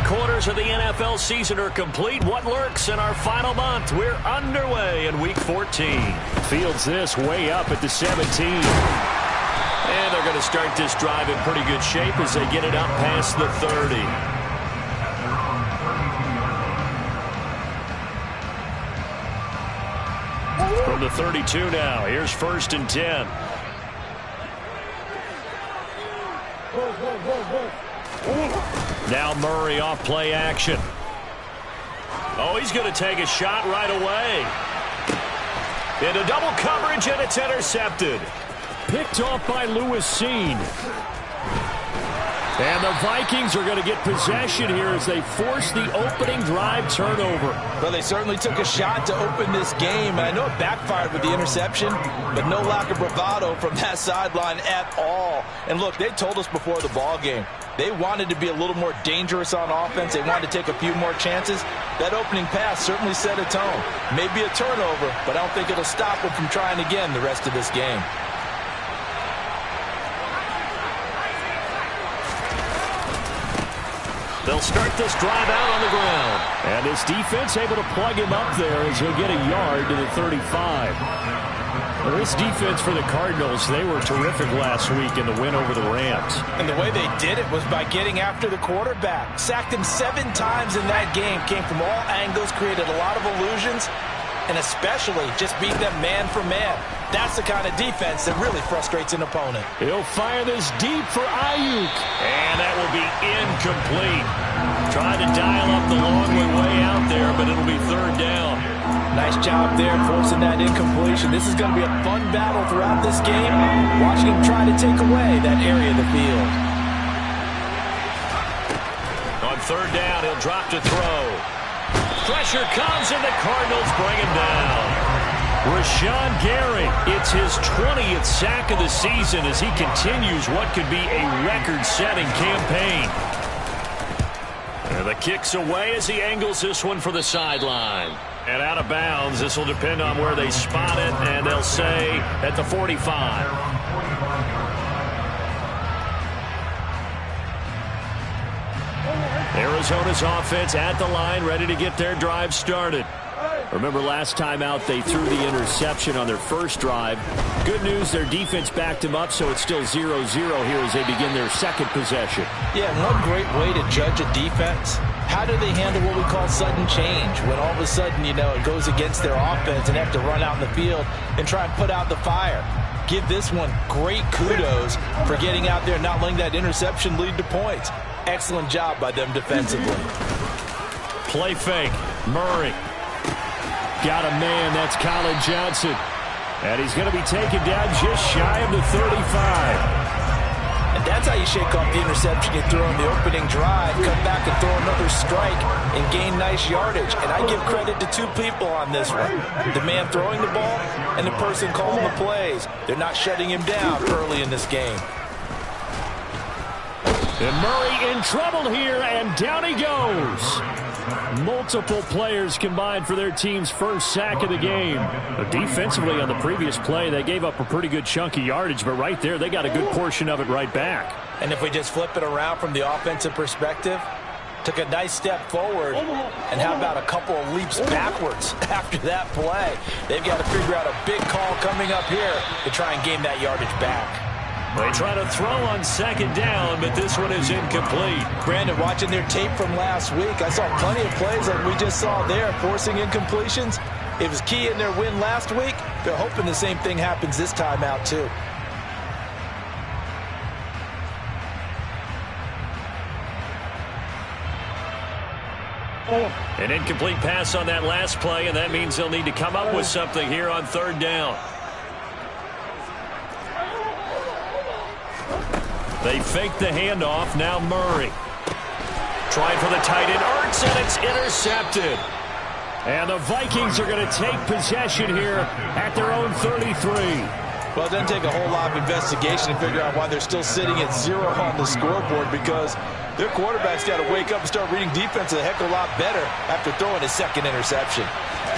3/4 of the NFL season are complete. What lurks in our final month? We're underway in Week 14. Fields this way up at the 17. And they're going to start this drive in pretty good shape as they get it up past the 30. From the 32 now, here's 1st and 10. Now Murray off play action. Oh, he's going to take a shot right away. Into double coverage, and it's intercepted. Picked off by Lewis Seen. And the Vikings are going to get possession here as they force the opening drive turnover. Well, they certainly took a shot to open this game, and I know it backfired with the interception, but no lack of bravado from that sideline at all. And look, they told us before the ball game, they wanted to be a little more dangerous on offense. They wanted to take a few more chances. That opening pass certainly set a tone. Maybe a turnover, but I don't think it'll stop them from trying again the rest of this game. They'll start this drive out on the ground. And his defense able to plug him up there as he'll get a yard to the 35. Well, this defense for the Cardinals, they were terrific last week in the win over the Rams. And the way they did it was by getting after the quarterback. Sacked him 7 times in that game. Came from all angles, created a lot of illusions, and especially just beat them man for man. That's the kind of defense that really frustrates an opponent. He'll fire this deep for Ayuk. And that will be incomplete. Tried to dial up the long way out there, but it'll be 3rd down. Nice job there forcing that incompletion. This is going to be a fun battle throughout this game. Watching him try to take away that area of the field. On 3rd down, he'll drop to throw. Pressure comes, and the Cardinals bring him down. Rashawn Gary, it's his 20th sack of the season as he continues what could be a record-setting campaign. And the kick's away as he angles this one for the sideline. And out of bounds, this will depend on where they spot it, and they'll say at the 45. Arizona's offense at the line, ready to get their drive started. Remember last time out they threw the interception on their first drive. Good news, their defense backed them up, so it's still 0-0 here as they begin their second possession. Yeah, one great way to judge a defense, how do they handle what we call sudden change? When all of a sudden, you know, it goes against their offense and they have to run out in the field and try and put out the fire. Give this one great kudos for getting out there and not letting that interception lead to points. Excellent job by them defensively. Play fake. Murray. Got a man, that's Colin Johnson. And he's going to be taken down just shy of the 35. And that's how you shake off the interception you throw in the opening drive. Come back and throw another strike and gain nice yardage. And I give credit to 2 people on this one. The man throwing the ball and the person calling the plays. They're not shutting him down early in this game. And Murray in trouble here, and down he goes. Multiple players combined for their team's first sack of the game. Defensively on the previous play, they gave up a pretty good chunk of yardage, but right there, they got a good portion of it right back. And if we just flip it around from the offensive perspective, took a nice step forward, and how about a couple of leaps backwards after that play? They've got to figure out a big call coming up here to try and gain that yardage back. They try to throw on 2nd down, but this one is incomplete. Brandon, watching their tape from last week, I saw plenty of plays like we just saw there, forcing incompletions. It was key in their win last week. They're hoping the same thing happens this time out, too. An incomplete pass on that last play, and that means they'll need to come up with something here on 3rd down. They fake the handoff. Now Murray. Trying for the tight end. Ertz, and it's intercepted. And the Vikings are going to take possession here at their own 33. Well, it doesn't take a whole lot of investigation to figure out why they're still sitting at 0 on the scoreboard, because their quarterback's got to wake up and start reading defense a heck of a lot better after throwing his 2nd interception.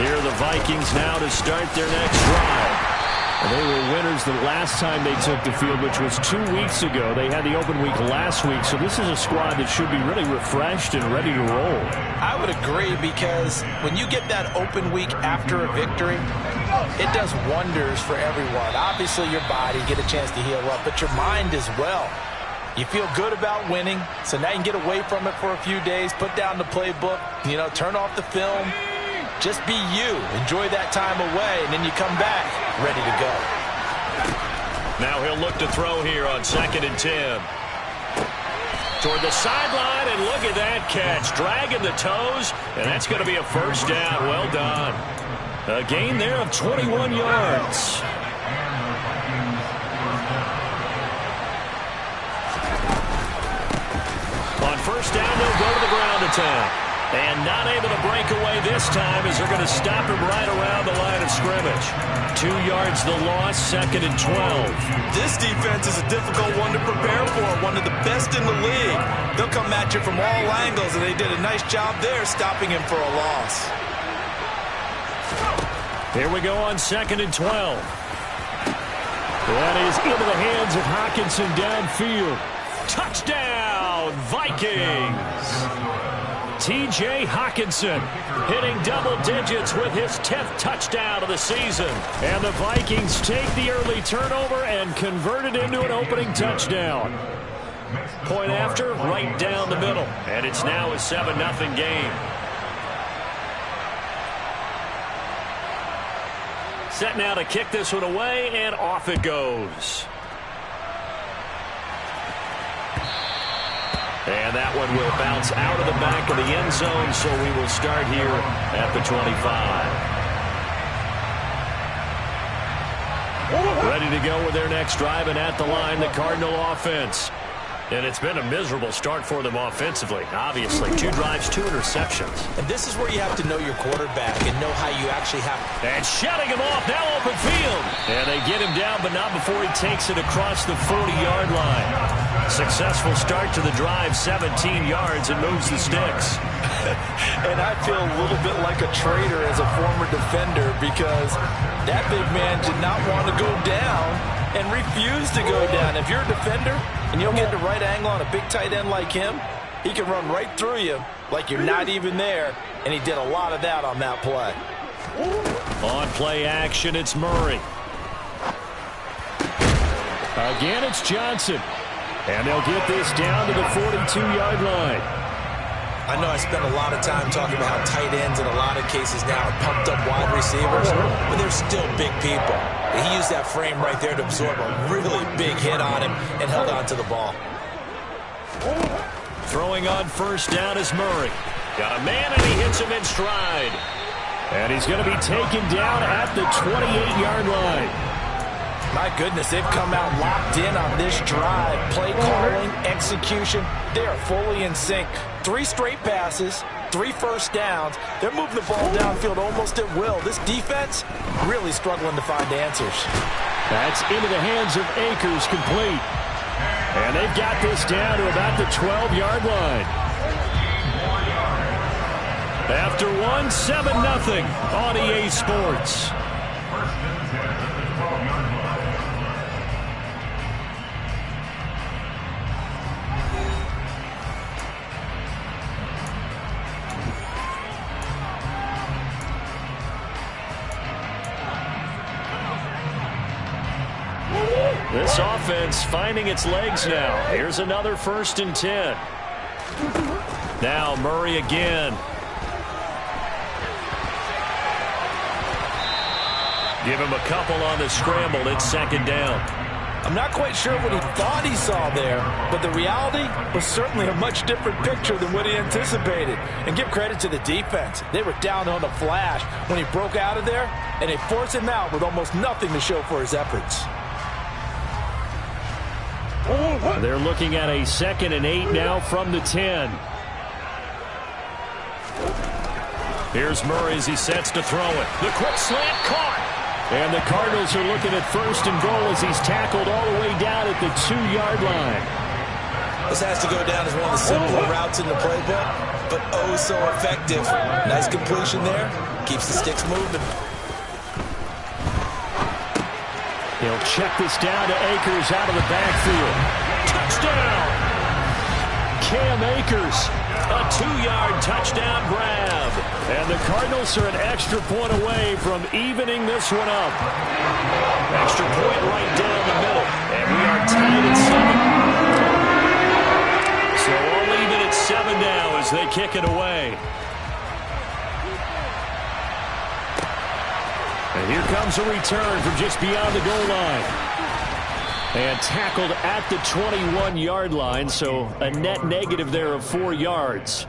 Here are the Vikings now to start their next drive. They were winners the last time they took the field, which was 2 weeks ago. They had the open week last week, so this is a squad that should be really refreshed and ready to roll. I would agree, because when you get that open week after a victory, it does wonders for everyone. Obviously, your body, get a chance to heal up, but your mind as well. You feel good about winning, so now you can get away from it for a few days, put down the playbook, turn off the film. Just be you. Enjoy that time away, and then you come back ready to go. Now he'll look to throw here on 2nd and 10. Toward the sideline, and look at that catch. Dragging the toes, and that's going to be a first down. Well done. A gain there of 21 yards. On first down, they'll go to the ground attack. And not able to break away this time, as they're going to stop him right around the line of scrimmage. 2 yards the loss, 2nd and 12. This defense is a difficult one to prepare for, one of the best in the league. They'll come at you from all angles, and they did a nice job there stopping him for a loss. Here we go on 2nd and 12. That is into the hands of Hockenson downfield. Touchdown, Vikings! T.J. Hockenson hitting double digits with his 10th touchdown of the season. And the Vikings take the early turnover and convert it into an opening touchdown. Point after, right down the middle. And it's now a 7-0 game. Set now to kick this one away, and off it goes. And that one will bounce out of the back of the end zone, so we will start here at the 25. Ready to go with their next drive, and at the line, the Cardinal offense. And it's been a miserable start for them offensively. Obviously, 2 drives, 2 interceptions. And this is where you have to know your quarterback and know how you actually have. And shutting him off, now open field. And they get him down, but not before he takes it across the 40-yard line. Successful start to the drive, 17 yards, and moves the sticks. And I feel a little bit like a traitor as a former defender, because that big man did not want to go down and refused to go down. If you're a defender and you don't get the right angle on a big tight end like him, he can run right through you like you're not even there, and he did a lot of that on that play. On play action, it's Murray. Again, it's Johnson. And they'll get this down to the 42-yard line. I know I spent a lot of time talking about how tight ends in a lot of cases now are pumped up wide receivers, but they're still big people. He used that frame right there to absorb a really big hit on him and held on to the ball. Throwing on first down is Murray. Got a man, and he hits him in stride. And he's going to be taken down at the 28-yard line. My goodness, they've come out locked in on this drive. Play calling, execution, they are fully in sync. 3 straight passes, 3 first downs. They're moving the ball downfield almost at will. This defense really struggling to find answers. That's into the hands of Akers, complete. And they've got this down to about the 12-yard line. After one, 7-0 on EA Sports. This offense finding its legs now. Here's another 1st and 10. Now Murray again. Give him a couple on the scramble. It's 2nd down. I'm not quite sure what he thought he saw there, but the reality was certainly a much different picture than what he anticipated. And give credit to the defense. They were down on the flash when he broke out of there, and they forced him out with almost nothing to show for his efforts. They're looking at a 2nd and 8 now from the 10. Here's Murray as he sets to throw it. The quick slant caught. And the Cardinals are looking at 1st and goal as he's tackled all the way down at the 2-yard line. This has to go down as one of the simpler routes in the playbook, but oh so effective. Nice completion there. Keeps the sticks moving. He'll check this down to Akers out of the backfield. Touchdown! Cam Akers, a 2-yard touchdown grab. And the Cardinals are an extra point away from evening this one up. Extra point right down the middle. And we are tied at 7. So all even at 7 now as they kick it away. And here comes a return from just beyond the goal line. And tackled at the 21-yard line, so a net negative there of 4 yards.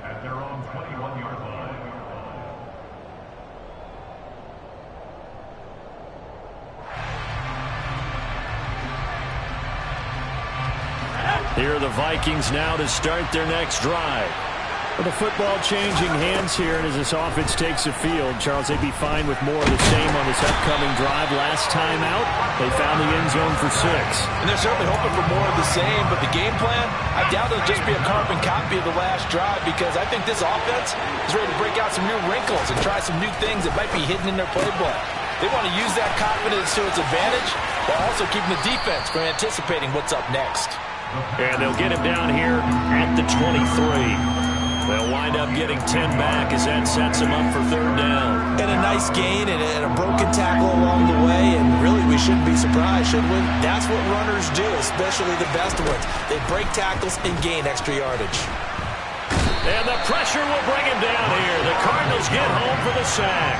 Here are the Vikings now to start their next drive. With the football changing hands here, and as this offense takes the field, Charles, they'd be fine with more of the same on this upcoming drive. Last time out, they found the end zone for 6. And they're certainly hoping for more of the same, but the game plan, I doubt it'll just be a carbon copy of the last drive, because I think this offense is ready to break out some new wrinkles and try some new things that might be hidden in their playbook. They want to use that confidence to its advantage, while also keeping the defense from anticipating what's up next. And they'll get him down here at the 23. They'll wind up getting 10 back as that sets them up for 3rd down. And a nice gain and a broken tackle along the way, and really we shouldn't be surprised, should we? That's what runners do, especially the best ones. They break tackles and gain extra yardage. And the pressure will bring him down here. The Cardinals get home for the sack.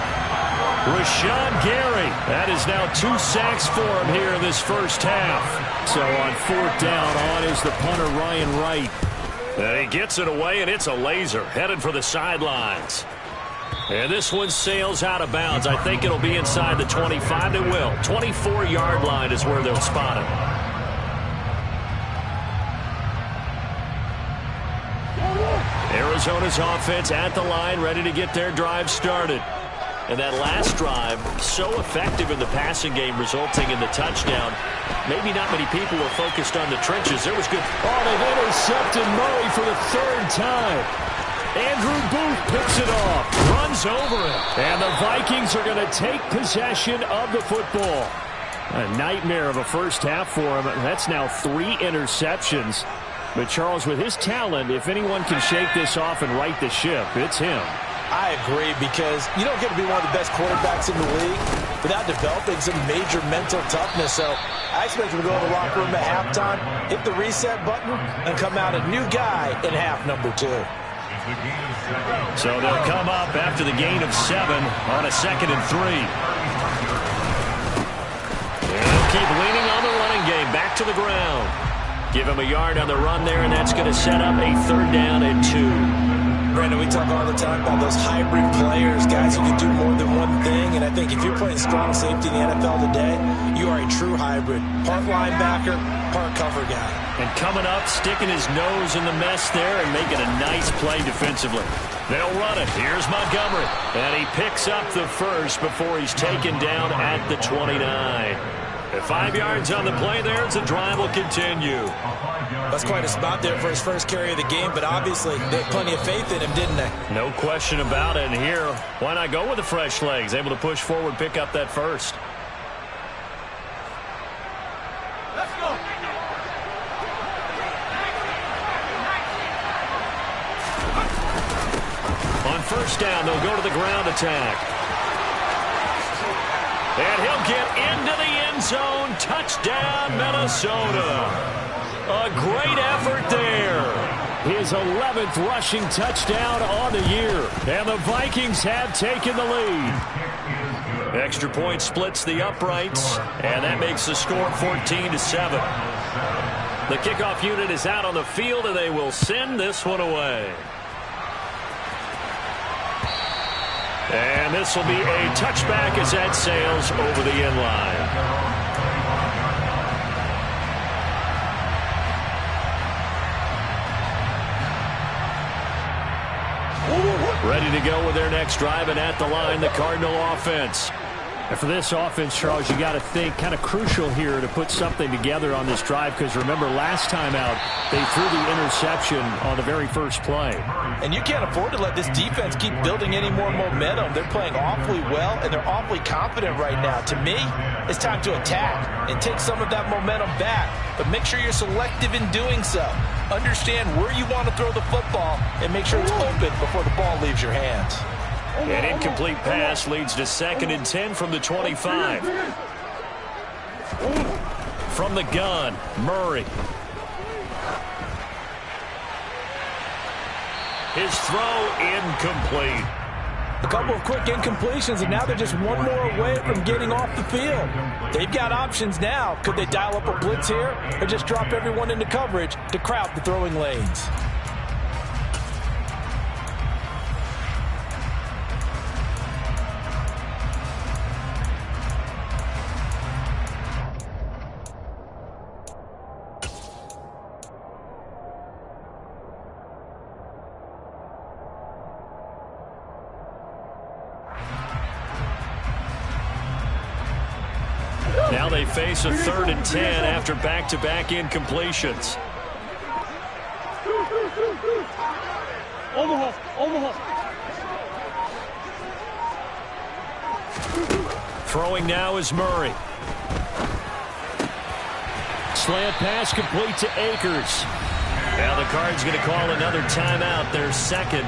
Rashawn Gary, that is now 2 sacks for him here in this first half. So on 4th down, on is the punter Ryan Wright. And he gets it away, and it's a laser headed for the sidelines. And this one sails out of bounds. I think it'll be inside the 25. It will. 24-yard line is where they'll spot him. Arizona's offense at the line, ready to get their drive started. And that last drive, so effective in the passing game, resulting in the touchdown. Maybe not many people were focused on the trenches. There was good. Oh, they've intercepted Murray for the 3rd time. Andrew Booth picks it off, runs over it. And the Vikings are going to take possession of the football. A nightmare of a first half for him. That's now 3 interceptions. But Charles, with his talent, if anyone can shake this off and right the ship, it's him. I agree, because you don't get to be one of the best quarterbacks in the league without developing some major mental toughness. So I expect him to go to the locker room at halftime, hit the reset button, and come out a new guy in half number 2. So they'll come up after the gain of 7 on a 2nd and 3. And they'll keep leaning on the running game, back to the ground. Give him a yard on the run there, and that's going to set up a 3rd down and 2. Brandon, we talk all the time about those hybrid players, guys who can do more than one thing. And I think if you're playing strong safety in the NFL today, you are a true hybrid. Part linebacker, part cover guy. And coming up, sticking his nose in the mess there and making a nice play defensively. They'll run it. Here's Montgomery. And he picks up the first before he's taken down at the 29. At 5 yards on the play there, the drive will continue. That's quite a spot there for his first carry of the game, but obviously they had plenty of faith in him, didn't they? No question about it. And here, why not go with the fresh legs? Able to push forward, pick up that first. Let's go. On 1st down, they'll go to the ground attack. And he'll get into the end zone. Touchdown, Minnesota. A great effort there. His 11th rushing touchdown on the year. And the Vikings have taken the lead. Extra point splits the uprights. And that makes the score 14-7. The kickoff unit is out on the field, and they will send this one away. And this will be a touchback as that sails over the end line. Ready to go with their next drive, and at the line, the Cardinal offense. And for this offense, Charles, you got to think kind of crucial here to put something together on this drive, because remember last time out they threw the interception on the very first play. And you can't afford to let this defense keep building any more momentum. They're playing awfully well, and they're awfully confident right now. To me, it's time to attack and take some of that momentum back, but make sure you're selective in doing so. Understand where you want to throw the football and make sure it's open before the ball leaves your hands. An incomplete pass leads to 2nd and 10 from the 25. From the gun, Murray. His throw incomplete. A couple of quick incompletions, and now they're just one more away from getting off the field. They've got options now. Could they dial up a blitz here or just drop everyone into coverage to crowd the throwing lanes? Now they face a 3rd and 10 after back-to-back incompletions. Throwing now is Murray. Slant pass complete to Akers. Now the Cards going to call another timeout, their second,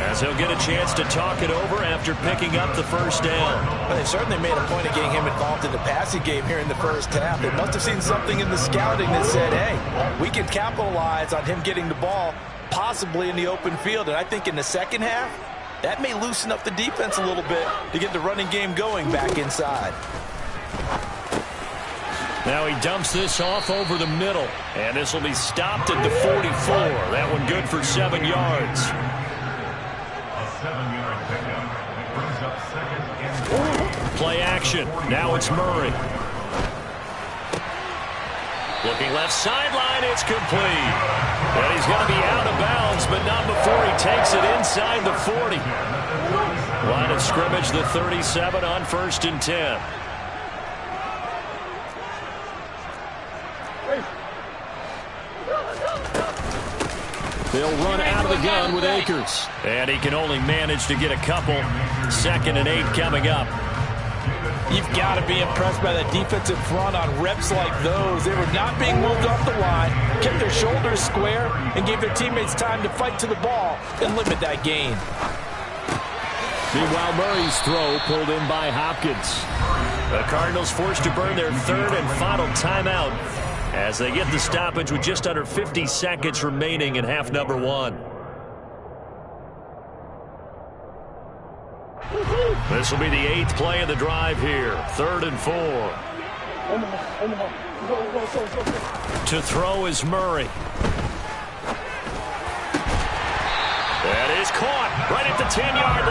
as he'll get a chance to talk it over after picking up the first down. Well, they certainly made a point of getting him involved in the passing game here in the first half. They must have seen something in the scouting that said, hey, we can capitalize on him getting the ball possibly in the open field. And I think in the second half, that may loosen up the defense a little bit to get the running game going back inside. Now he dumps this off over the middle, and this will be stopped at the 44. That one good for 7 yards. A 7-yard pickup brings up 2nd and 10. Play action. Now it's Murray. Looking left sideline, it's complete. And he's going to be out of bounds, but not before he takes it inside the 40. Line of scrimmage, the 37 on 1st and 10. They'll run out of the gun with Akers. And he can only manage to get a couple. 2nd and 8 coming up. You've got to be impressed by the defensive front on reps like those. They were not being moved off the line, kept their shoulders square, and gave their teammates time to fight to the ball and limit that gain. Meanwhile, Murray's throw pulled in by Hopkins. The Cardinals forced to burn their 3rd and final timeout as they get the stoppage with just under 50 seconds remaining in half number 1. This will be the 8th play of the drive here. 3rd and 4. To throw is Murray. That is caught right at the 10-yard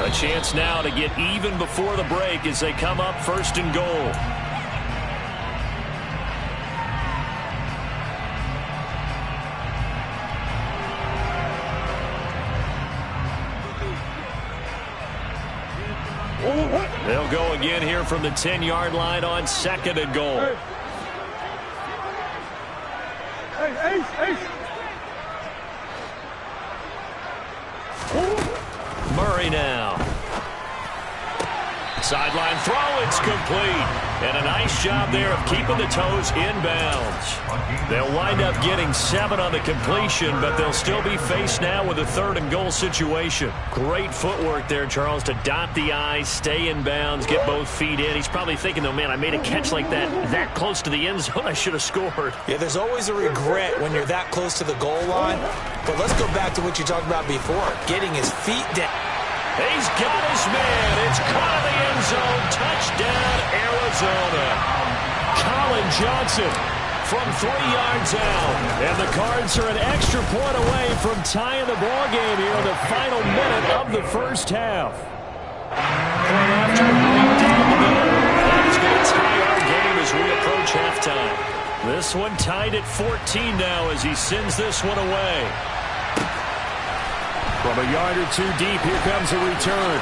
line. A chance now to get even before the break as they come up 1st and goal. They'll go again here from the 10-yard line on 2nd and goal. Murray now. Sideline throw, it's complete. And a nice job there of keeping the toes inbounds. They'll wind up getting 7 on the completion, but they'll still be faced now with a 3rd and goal situation. Great footwork there, Charles, to dot the I's, stay in bounds, get both feet in. He's probably thinking, though, man, I made a catch like that close to the end zone. I should have scored. Yeah, there's always a regret when you're that close to the goal line. But let's go back to what you talked about before, getting his feet down. He's got his man. It's caught in the end zone. Touchdown, Arizona. Colin Johnson from 3 yards out. And the Cards are an extra point away from tying the ball game here in the final minute of the first half. Point after right down the middle. That is going to tie our game as we approach halftime. This one tied at 14 now as he sends this one away. From a yard or two deep, here comes a return.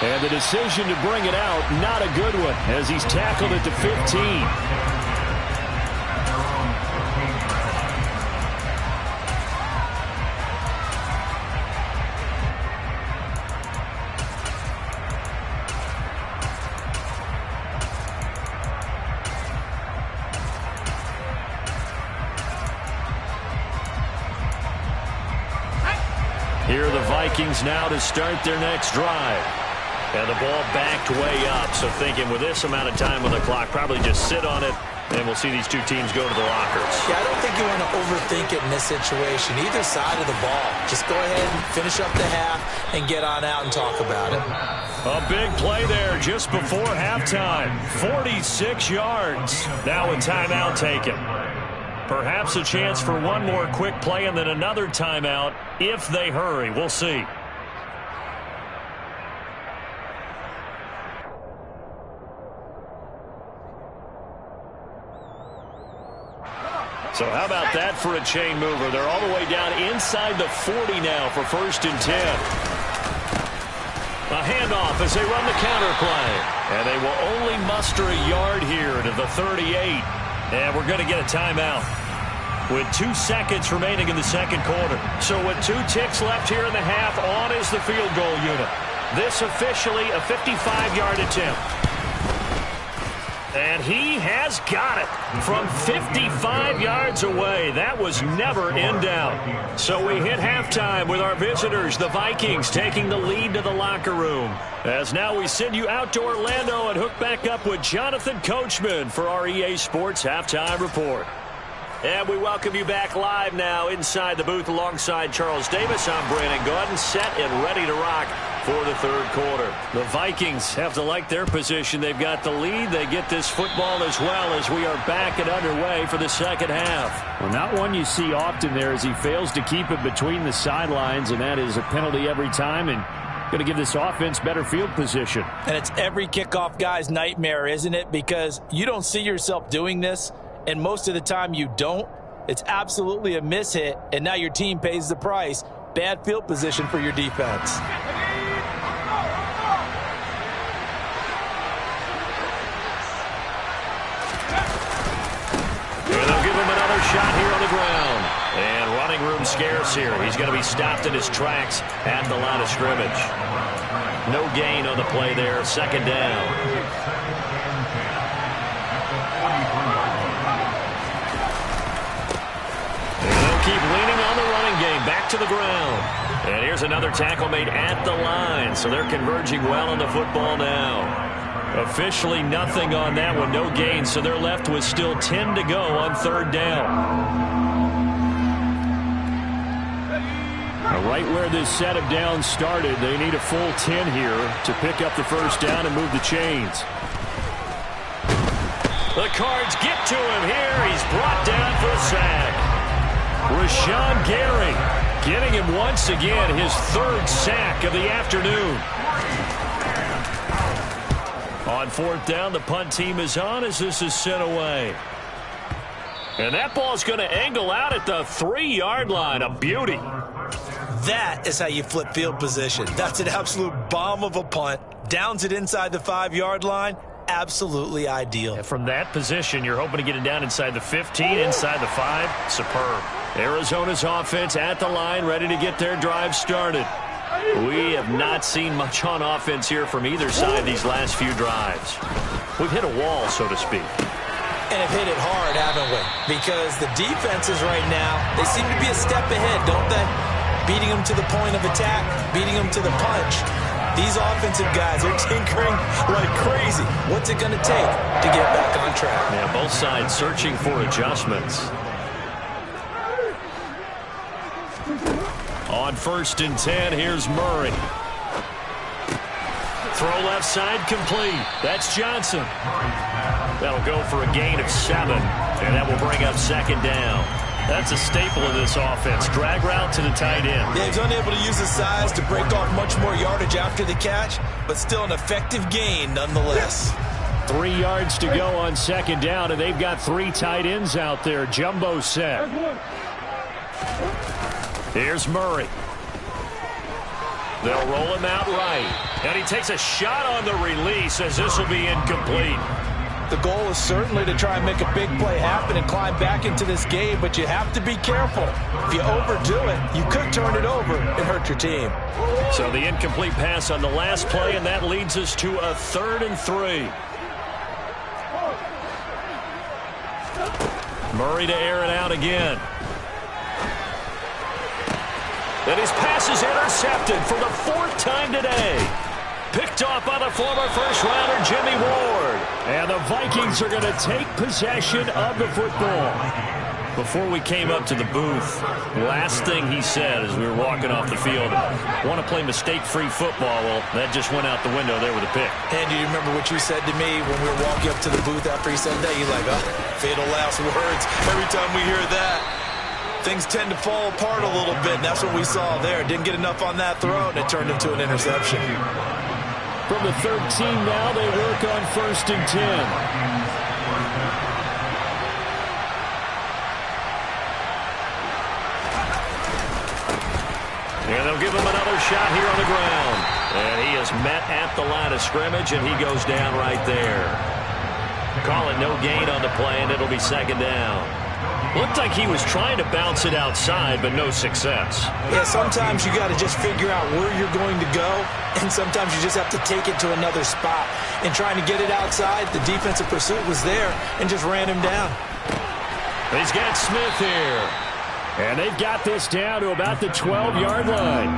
And the decision to bring it out, not a good one, as he's tackled at the 15. Here are the Vikings now to start their next drive. And the ball backed way up, so thinking with this amount of time on the clock, probably just sit on it, and we'll see these two teams go to the lockers. Yeah, I don't think you want to overthink it in this situation. Either side of the ball. Just go ahead and finish up the half and get on out and talk about it. A big play there just before halftime. 46 yards. Now a timeout taken. Perhaps a chance for one more quick play and then another timeout if they hurry. We'll see. So how about that for a chain mover? They're all the way down inside the 40 now for 1st and 10. A handoff as they run the counter play. And they will only muster a yard here to the 38. And we're going to get a timeout with 2 seconds remaining in the second quarter. So with 2 ticks left here in the half, on is the field goal unit. This officially a 55-yard attempt. And he has got it from 55 yards away. That was never in doubt. So we hit halftime with our visitors, the Vikings, taking the lead to the locker room. As now we send you out to Orlando and hook back up with Jonathan Coachman for our EA Sports Halftime Report. And we welcome you back live now inside the booth alongside Charles Davis. I'm Brandon Gaudin, set and ready to rock for the third quarter. The Vikings have to like their position. They've got the lead. They get this football as well as we are back and underway for the second half. Well, not one you see often there as he fails to keep it between the sidelines, and that is a penalty every time and going to give this offense better field position. And it's every kickoff guy's nightmare, isn't it? Because you don't see yourself doing this, and most of the time you don't. It's absolutely a mishit, and now your team pays the price. Bad field position for your defense. Shot here on the ground. And running room scarce here. He's going to be stopped in his tracks at the line of scrimmage. No gain on the play there. Second down. And they'll keep leaning on the running game. Back to the ground. And here's another tackle made at the line. So they're converging well on the football now. Officially nothing on that one, no gain, so they're left with still 10 to go on third down. Right where this set of downs started, they need a full 10 here to pick up the first down and move the chains. The Cards get to him here. He's brought down for a sack. Rashawn Gary getting him once again, his third sack of the afternoon. On fourth down, the punt team is on as this is sent away. And that ball's going to angle out at the 3-yard line. A beauty. That is how you flip field position. That's an absolute bomb of a punt. Downs it inside the 5-yard line. Absolutely ideal. And from that position, you're hoping to get it down inside the 15, inside the 5. Superb. Arizona's offense at the line, ready to get their drive started. We have not seen much on offense here from either side these last few drives. We've hit a wall, so to speak. And have hit it hard, haven't we? Because the defenses right now, they seem to be a step ahead, don't they? Beating them to the point of attack, beating them to the punch. These offensive guys are tinkering like crazy. What's it going to take to get back on track? Yeah, both sides searching for adjustments. On 1st and 10, here's Murray. Throw left side complete. That's Johnson. That'll go for a gain of 7, and that will bring up second down. That's a staple of this offense. Drag route to the tight end. Yeah, he's unable to use his size to break off much more yardage after the catch, but still an effective gain nonetheless. 3 yards to go on second down, and they've got 3 tight ends out there. Jumbo set. Here's Murray. They'll roll him out right. And he takes a shot on the release as this will be incomplete. The goal is certainly to try and make a big play happen and climb back into this game, but you have to be careful. If you overdo it, you could turn it over and hurt your team. So the incomplete pass on the last play, and that leads us to a 3rd and 3. Murray to air it out again. And his pass is intercepted for the 4th time today. Picked off by the former first-rounder Jimmy Ward. And the Vikings are going to take possession of the football. Before we came up to the booth, last thing he said as we were walking off the field, want to play mistake-free football. Well, that just went out the window there with a pick. And do you remember what you said to me when we were walking up to the booth after he said that? You're like, oh, fatal last words. Every time we hear that, things tend to fall apart a little bit, and that's what we saw there. Didn't get enough on that throw, and it turned into an interception. From the 13 now, they work on 1st and 10. And they'll give him another shot here on the ground. And he is met at the line of scrimmage, and he goes down right there. Call it no gain on the play, and it'll be 2nd down. Looked like he was trying to bounce it outside, but no success. Yeah, sometimes you got to just figure out where you're going to go, and sometimes you just have to take it to another spot. And trying to get it outside, the defensive pursuit was there and just ran him down. He's got Smith here. And they've got this down to about the 12-yard line.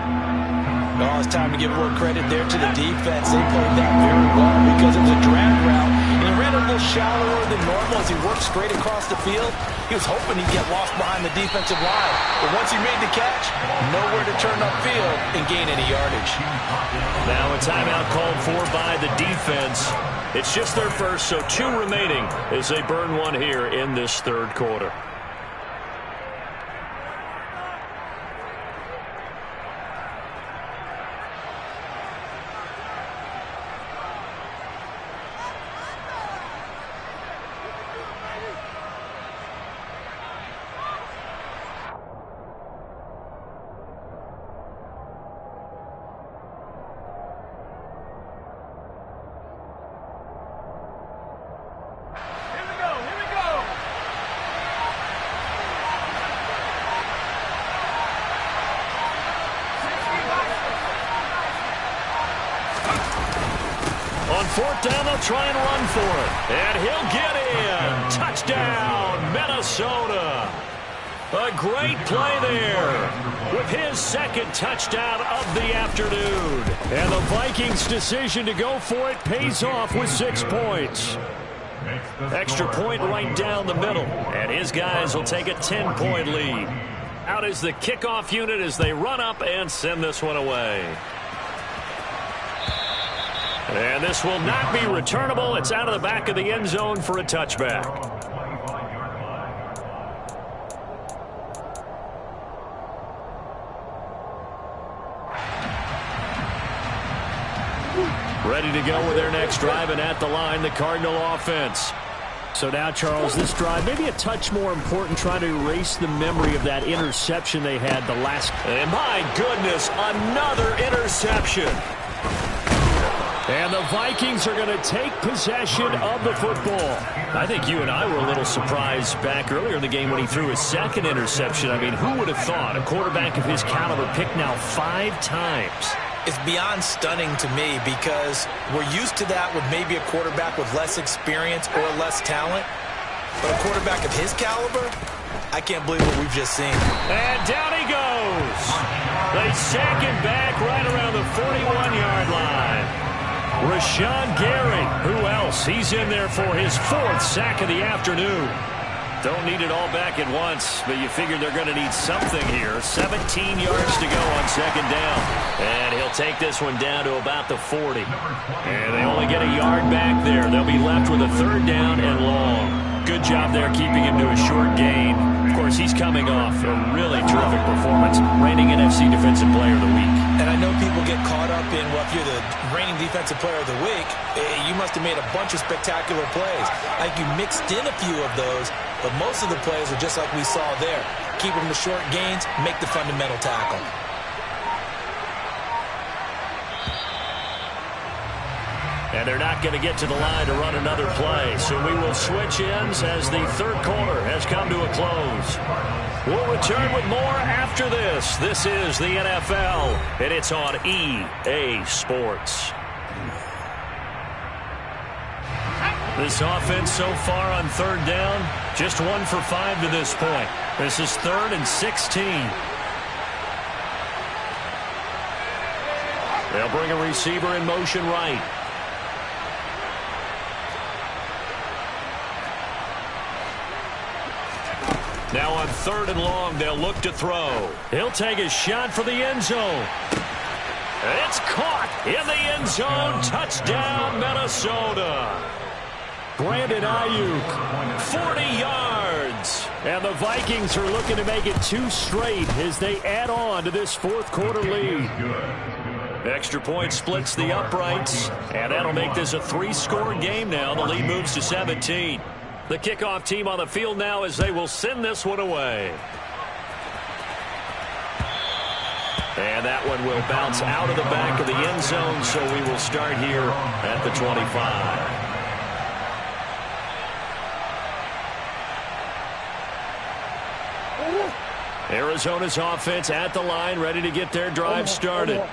Oh, it's time to give more credit there to the defense. They played that very well because it was a drag route. And he ran a little shallower than normal as he worked straight across the field. He was hoping he'd get lost behind the defensive line. But once he made the catch, nowhere to turn upfield and gain any yardage. Now a timeout called for by the defense. It's just their first, so 2 remaining as they burn one here in this 3rd quarter. On 4th down, they'll try and run for it. And he'll get in. Touchdown, Minnesota. A great play there with his 2nd touchdown of the afternoon. And the Vikings' decision to go for it pays off with 6 points. Extra point right down the middle. And his guys will take a 10-point lead. Out is the kickoff unit as they run up and send this one away. And this will not be returnable. It's out of the back of the end zone for a touchback. Ready to go with their next drive, and at the line, the Cardinal offense. So now, Charles, this drive maybe a touch more important, trying to erase the memory of that interception they had the last. And my goodness, another interception. And the Vikings are going to take possession of the football. I think you and I were a little surprised back earlier in the game when he threw his 2nd interception. I mean, who would have thought a quarterback of his caliber picked now 5 times? It's beyond stunning to me because we're used to that with maybe a quarterback with less experience or less talent. But a quarterback of his caliber, I can't believe what we've just seen. And down he goes. They sack him back right around the 41-yard line. Rashawn Gary, who else? He's in there for his 4th sack of the afternoon. Don't need it all back at once, but you figure they're going to need something here. 17 yards to go on 2nd down. And he'll take this one down to about the 40. And they only get a yard back there. They'll be left with a 3rd down and long. Good job there keeping him to a short gain. Of course, he's coming off a really terrific performance, reigning NFC Defensive Player of the Week. And I know people get caught up in, well, if you're the reigning Defensive Player of the Week, you must have made a bunch of spectacular plays. I think you mixed in a few of those, but most of the plays are just like we saw there. Keep them to short gains, make the fundamental tackle. And they're not going to get to the line to run another play. So we will switch ends as the third quarter has come to a close. We'll return with more after this. This is the NFL, and it's on EA Sports. This offense so far on third down, just 1 for 5 to this point. This is 3rd and 16. They'll bring a receiver in motion right. Now on 3rd and long, they'll look to throw. He'll take a shot for the end zone. It's caught in the end zone. Touchdown, Minnesota. Brandon Ayuk, 40 yards. And the Vikings are looking to make it 2 straight as they add on to this fourth quarter lead. Extra point splits the uprights, and that'll make this a 3-score game now. The lead moves to 17. The kickoff team on the field now as they will send this one away. And that one will bounce out of the back of the end zone, so we will start here at the 25. Arizona's offense at the line, ready to get their drive started.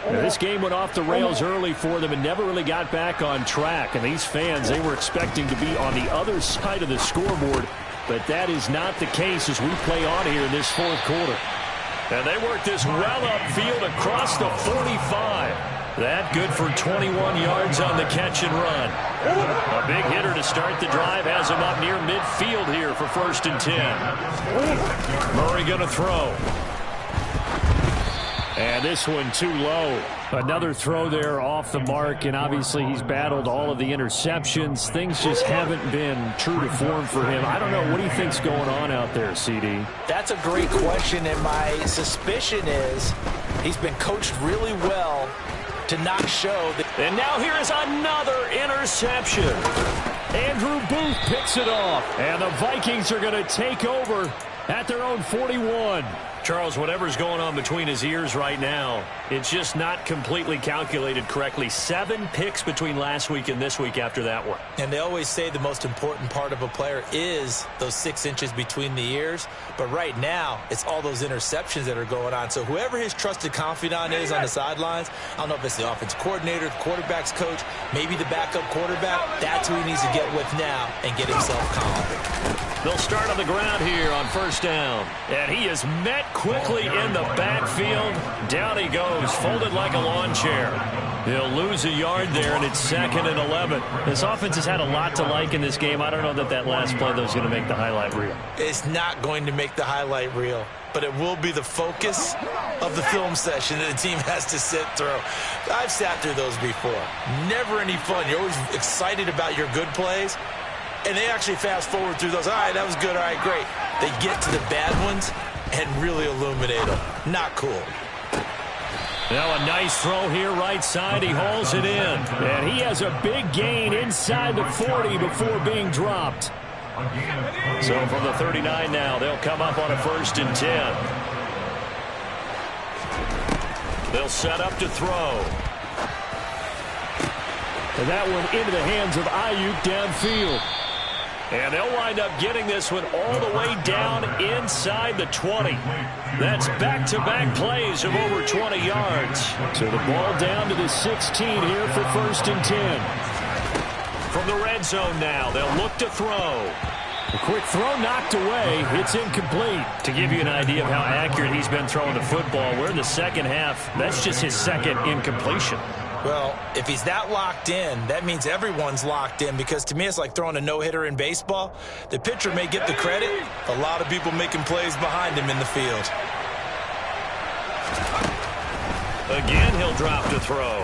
Now, this game went off the rails early for them and never really got back on track. And these fans, they were expecting to be on the other side of the scoreboard. But that is not the case as we play on here in this fourth quarter. And they work this well upfield across the 45. That good for 21 yards on the catch and run. A big hitter to start the drive has him up near midfield here for 1st and 10. Murray going to throw. And this one too low. Another throw there off the mark, and obviously he's battled all of the interceptions. Things just haven't been true to form for him. I don't know. What do you think's going on out there, CD? That's a great question, and my suspicion is he's been coached really well to not show. And now here is another interception. Andrew Booth picks it off, and the Vikings are going to take over at their own 41. Charles, whatever's going on between his ears right now, it's just not completely calculated correctly. 7 picks between last week and this week after that one. And they always say the most important part of a player is those 6 inches between the ears. But right now, it's all those interceptions that are going on. So whoever his trusted confidant is on the sidelines, I don't know if it's the offense coordinator, the quarterback's coach, maybe the backup quarterback, that's who he needs to get with now and get himself calm. They'll start on the ground here on 1st down. And he is met quickly in the backfield. Down he goes, folded like a lawn chair. He'll lose a yard there, and it's 2nd and 11. This offense has had a lot to like in this game. I don't know that last play, though, is going to make the highlight reel. It's not going to make the highlight reel, but it will be the focus of the film session that the team has to sit through. I've sat through those before. Never any fun. You're always excited about your good plays, and they actually fast forward through those. All right, that was good. All right, great. They get to the bad ones and really illuminate them. Not cool. Now a nice throw here right side. He hauls it in. And he has a big gain inside the 40 before being dropped. So from the 39 now, they'll come up on a 1st and 10. They'll set up to throw. And that one into the hands of Ayuk downfield. And they'll wind up getting this one all the way down inside the 20. That's back-to-back plays of over 20 yards. So the ball down to the 16 here for 1st and 10. From the red zone now, they'll look to throw. A quick throw knocked away. It's incomplete. To give you an idea of how accurate he's been throwing the football, we're in the second half. That's just his 2nd incompletion. Well, if he's that locked in, that means everyone's locked in, because to me it's like throwing a no-hitter in baseball. The pitcher may get the credit, a lot of people making plays behind him in the field. Again, he'll drop to throw.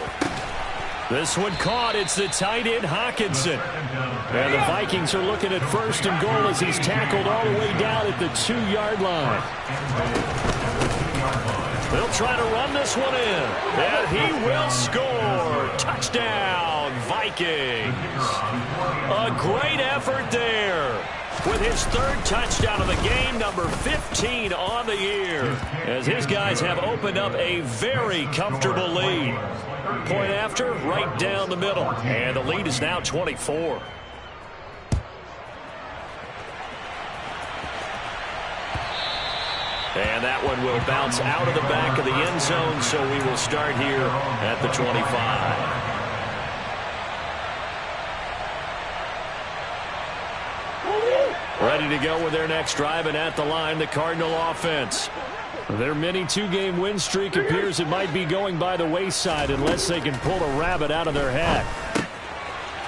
This one caught. It's the tight end, Hawkinson. And the Vikings are looking at 1st and goal as he's tackled all the way down at the 2-yard line. They'll try to run this one in, and he will score. Touchdown, Vikings. A great effort there with his 3rd touchdown of the game, number 15 on the year. as his guys have opened up a very comfortable lead. Point after, right down the middle. And the lead is now 24. And that one will bounce out of the back of the end zone, so we will start here at the 25. Ready to go with their next drive, and at the line, the Cardinal offense. Their mini two-game win streak appears it might be going by the wayside unless they can pull a rabbit out of their hat.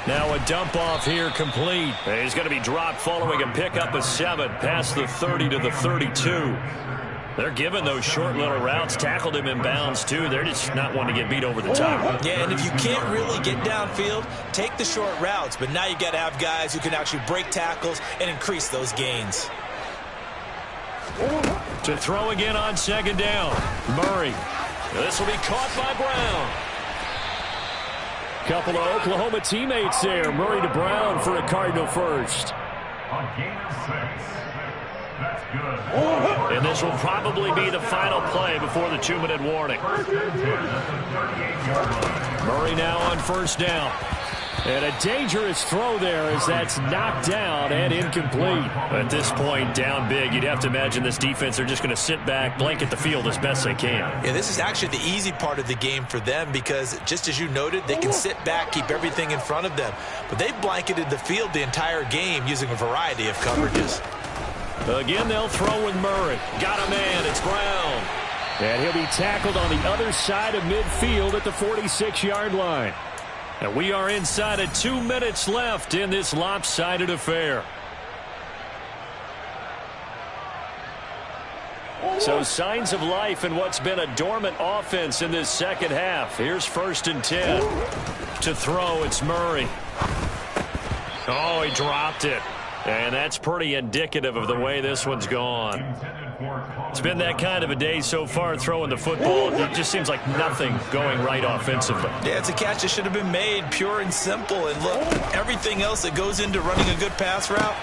Now a dump off here complete. He's going to be dropped following a pickup of 7 past the 30 to the 32. They're giving those short little routes. Tackled him in bounds, too. They're just not wanting to get beat over the top. Yeah, and if you can't really get downfield, take the short routes. But now you got to have guys who can actually break tackles and increase those gains. To throw again on second down. Murray. This will be caught by Brown. Couple of Oklahoma teammates there. Murray to Brown for a Cardinal first. On gain of 6. That's good. And this will probably be the final play before the 2-minute warning. First and 10 at the 38-yard line. Murray now on first down. And a dangerous throw there as that's knocked down and incomplete. At this point, down big, you'd have to imagine this defense are just going to sit back, blanket the field as best they can. Yeah, this is actually the easy part of the game for them because, just as you noted, they can sit back, keep everything in front of them. But they've blanketed the field the entire game using a variety of coverages. Again, they'll throw with Murray. Got a man. It's Brown. And he'll be tackled on the other side of midfield at the 46-yard line. And we are inside of 2 minutes left in this lopsided affair. So signs of life in what's been a dormant offense in this second half. Here's first and 10. To throw, it's Murray. Oh, he dropped it. And that's pretty indicative of the way this one's gone. It's been that kind of a day so far throwing the football. It just seems like nothing going right offensively. Yeah, it's a catch that should have been made, pure and simple. And look, everything else that goes into running a good pass route,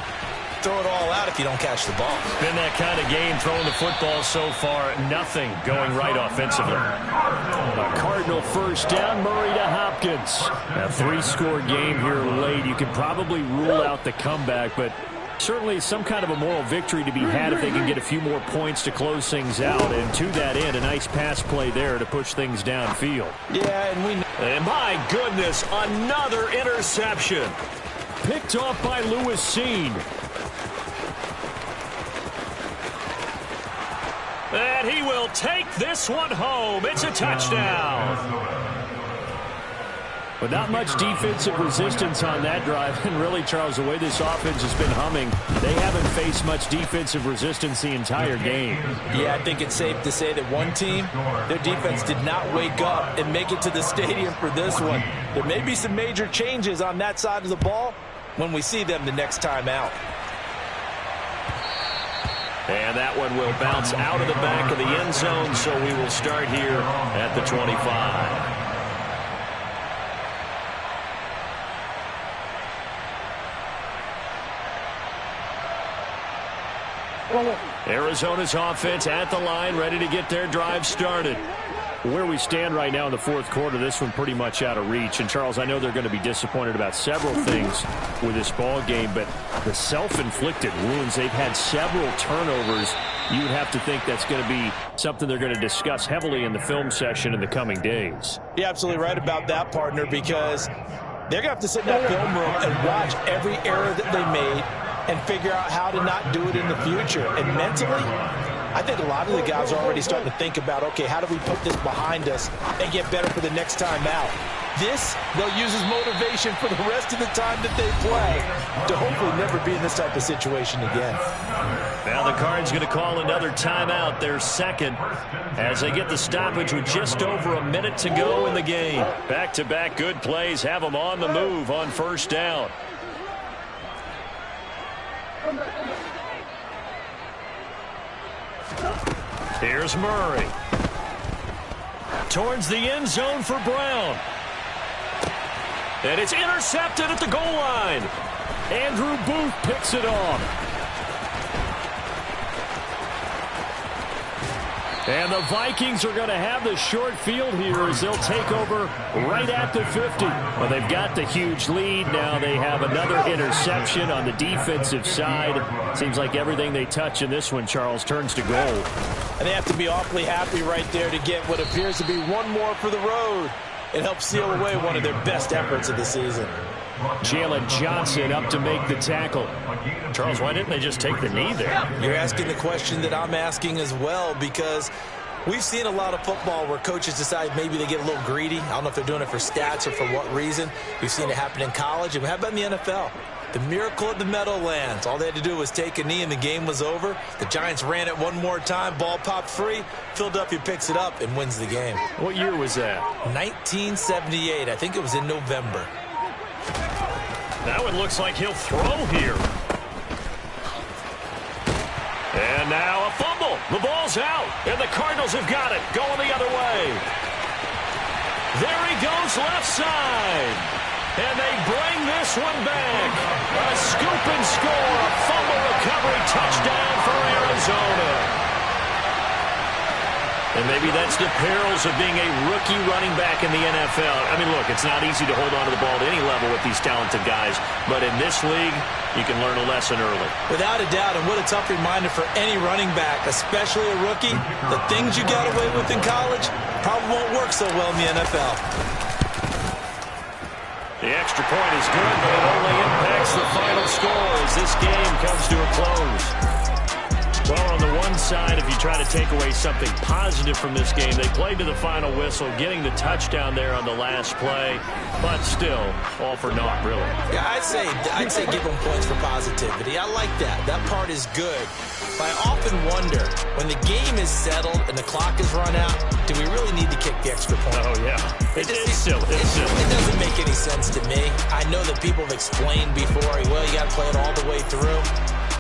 throw it all out if you don't catch the ball. It's been that kind of game throwing the football so far. Nothing going right offensively. A Cardinal first down, Murray to Hopkins. A 3-score game here late. You can probably rule out the comeback, but certainly some kind of a moral victory to be had if they can get a few more points to close things out. And to that end, a nice pass play there to push things downfield. Yeah, and my goodness, another interception. Picked off by Lewis Seen. And he will take this one home. It's a touchdown. But not much defensive resistance on that drive. And really, Charles, the way this offense has been humming, they haven't faced much defensive resistance the entire game. Yeah, I think it's safe to say that one team, their defense did not wake up and make it to the stadium for this one. There may be some major changes on that side of the ball when we see them the next time out. And that one will bounce out of the back of the end zone, so we will start here at the 25. Arizona's offense at the line, ready to get their drive started. Where we stand right now in the fourth quarter, this one pretty much out of reach. And, Charles, I know they're going to be disappointed about several things with this ball game, but the self-inflicted wounds, they've had several turnovers. You would have to think that's going to be something they're going to discuss heavily in the film session in the coming days. You're absolutely right about that, partner, because they're going to have to sit in that film room and watch every error that they made and figure out how to not do it in the future. And mentally, I think a lot of the guys are already starting to think about, okay, how do we put this behind us and get better for the next time out? This, they'll use as motivation for the rest of the time that they play to hopefully never be in this type of situation again. Now the Cards going to call another timeout, their second, as they get the stoppage with just over a minute to go in the game. Back-to-back good plays have them on the move on first down. Here's Murray. Towards the end zone for Brown. And it's intercepted at the goal line. Andrew Booth picks it off. And the Vikings are going to have the short field here as they'll take over right at the 50. Well, they've got the huge lead. Now they have another interception on the defensive side. Seems like everything they touch in this one, Charles, turns to goal. And they have to be awfully happy right there to get what appears to be one more for the road. It helps seal away one of their best efforts of the season. Jalen Johnson up to make the tackle. Charles, why didn't they just take the knee there? You're asking the question that I'm asking as well, because we've seen a lot of football where coaches decide maybe they get a little greedy. I don't know if they're doing it for stats or for what reason. We've seen it happen in college, and how about in the NFL? The miracle of the Meadowlands. All they had to do was take a knee, and the game was over. The Giants ran it one more time. Ball popped free. Philadelphia picks it up and wins the game. What year was that? 1978. I think it was in November. That one looks like he'll throw here. And now a fumble. The ball's out, and the Cardinals have got it. Going the other way. There he goes left side. And they bring this one back. A scoop and score. A fumble recovery touchdown for Arizona. And maybe that's the perils of being a rookie running back in the NFL. I mean, look, it's not easy to hold on to the ball at any level with these talented guys. But in this league, you can learn a lesson early. Without a doubt, and what a tough reminder for any running back, especially a rookie. The things you got away with in college probably won't work so well in the NFL. The extra point is good, but it only impacts the final score as this game comes to a close. Well, on the one side, if you try to take away something positive from this game, they played to the final whistle, getting the touchdown there on the last play, but still, all for naught, really. Yeah, I'd say give them points for positivity. I like that. That part is good. But I often wonder, when the game is settled and the clock is run out, do we really need to kick the extra point? Oh, yeah. It's silly. It doesn't make any sense to me. I know that people have explained before, well, you got to play it all the way through.